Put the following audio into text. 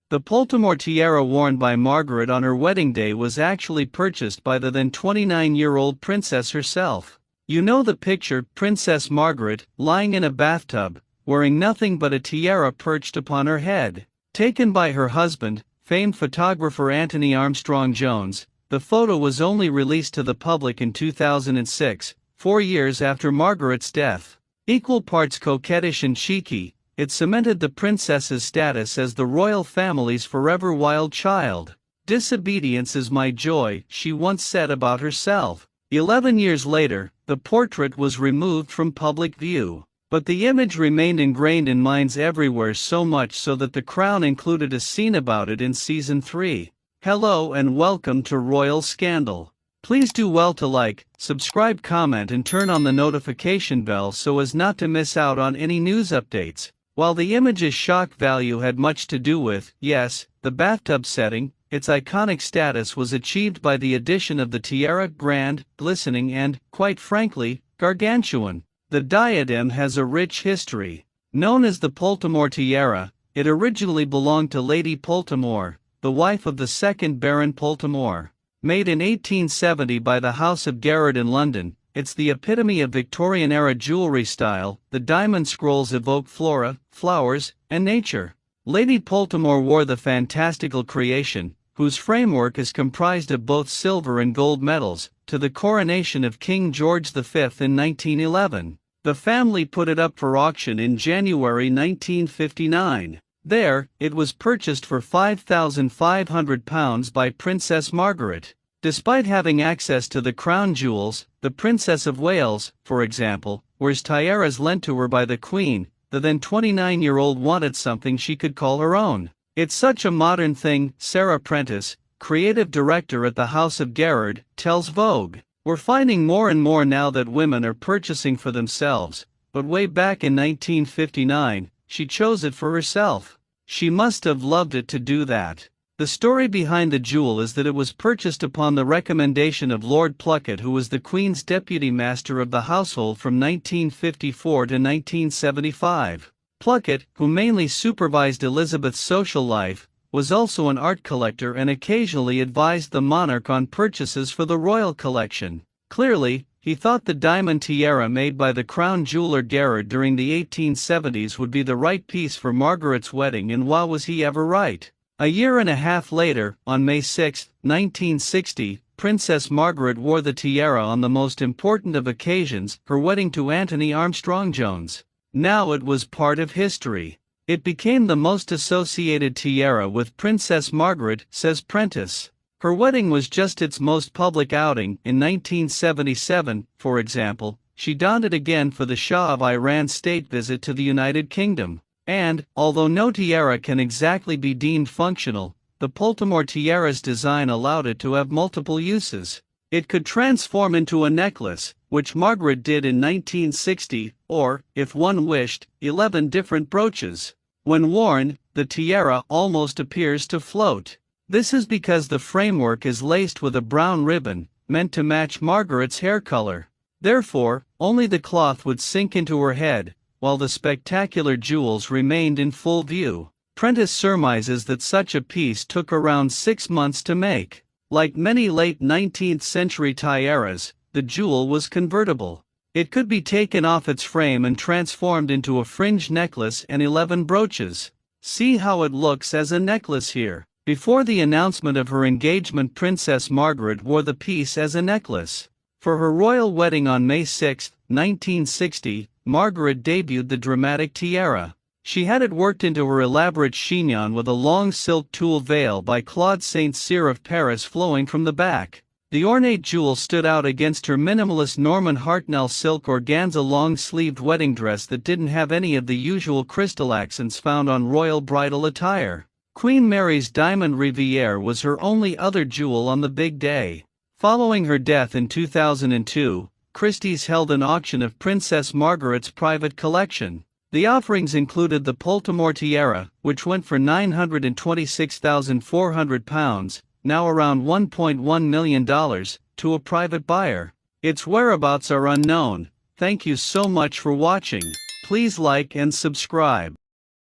The Poltimore tiara worn by Margaret on her wedding day was actually purchased by the then 29-year-old princess herself. You know the picture, Princess Margaret, lying in a bathtub, wearing nothing but a tiara perched upon her head. Taken by her husband, famed photographer Antony Armstrong-Jones, the photo was only released to the public in 2006, 4 years after Margaret's death. Equal parts coquettish and cheeky, it cemented the princess's status as the royal family's forever wild child. "Disobedience is my joy," she once said about herself. 11 years later, the portrait was removed from public view. But the image remained ingrained in minds everywhere, so much so that The Crown included a scene about it in Season 3. Hello and welcome to Royal Scandal. Please do well to like, subscribe, comment and turn on the notification bell so as not to miss out on any news updates. While the image's shock value had much to do with, yes, the bathtub setting, its iconic status was achieved by the addition of the tiara, grand, glistening and, quite frankly, gargantuan. The diadem has a rich history. Known as the Poltimore Tiara, it originally belonged to Lady Poltimore, the wife of the second Baron Poltimore. Made in 1870 by the House of Garrard in London, it's the epitome of Victorian-era jewelry style. The diamond scrolls evoke flora, flowers, and nature. Lady Poltimore wore the fantastical creation, whose framework is comprised of both silver and gold medals, to the coronation of King George V in 1911. The family put it up for auction in January 1959. There, it was purchased for £5,500 by Princess Margaret. Despite having access to the crown jewels, the Princess of Wales, for example, wears tiaras lent to her by the Queen. The then 29-year-old wanted something she could call her own. "It's such a modern thing," Sarah Prentice, creative director at the House of Garrard, tells Vogue. "We're finding more and more now that women are purchasing for themselves, but way back in 1959, she chose it for herself. She must have loved it to do that." The story behind the jewel is that it was purchased upon the recommendation of Lord Pluckett, who was the Queen's deputy master of the household from 1954 to 1975. Pluckett, who mainly supervised Elizabeth's social life, was also an art collector and occasionally advised the monarch on purchases for the royal collection. Clearly, he thought the diamond tiara made by the crown jeweler Garrard during the 1870s would be the right piece for Margaret's wedding, and wow, was he ever right. A year and a half later, on May 6, 1960, Princess Margaret wore the tiara on the most important of occasions, her wedding to Antony Armstrong-Jones. Now it was part of history. It became the most associated tiara with Princess Margaret, says Prentice. Her wedding was just its most public outing. In 1977, for example, she donned it again for the Shah of Iran's state visit to the United Kingdom. And, although no tiara can exactly be deemed functional, the Poltimore tiara's design allowed it to have multiple uses. It could transform into a necklace, which Margaret did in 1960, or, if one wished, 11 different brooches. When worn, the tiara almost appears to float. This is because the framework is laced with a brown ribbon, meant to match Margaret's hair color. Therefore, only the cloth would sink into her head, while the spectacular jewels remained in full view. Prentice surmises that such a piece took around 6 months to make. Like many late 19th century tiaras, the jewel was convertible. It could be taken off its frame and transformed into a fringed necklace and 11 brooches. See how it looks as a necklace here. Before the announcement of her engagement, Princess Margaret wore the piece as a necklace. For her royal wedding on May 6, 1960, Margaret debuted the dramatic tiara. She had it worked into her elaborate chignon with a long silk tulle veil by Claude Saint Cyr of Paris flowing from the back. The ornate jewel stood out against her minimalist Norman Hartnell silk organza long-sleeved wedding dress that didn't have any of the usual crystal accents found on royal bridal attire. Queen Mary's diamond Riviere was her only other jewel on the big day. Following her death in 2002, Christie's held an auction of Princess Margaret's private collection. The offerings included the Poltimore tiara, which went for £926,400, now around $1.1 million, to a private buyer. Its whereabouts are unknown. Thank you so much for watching. Please like and subscribe.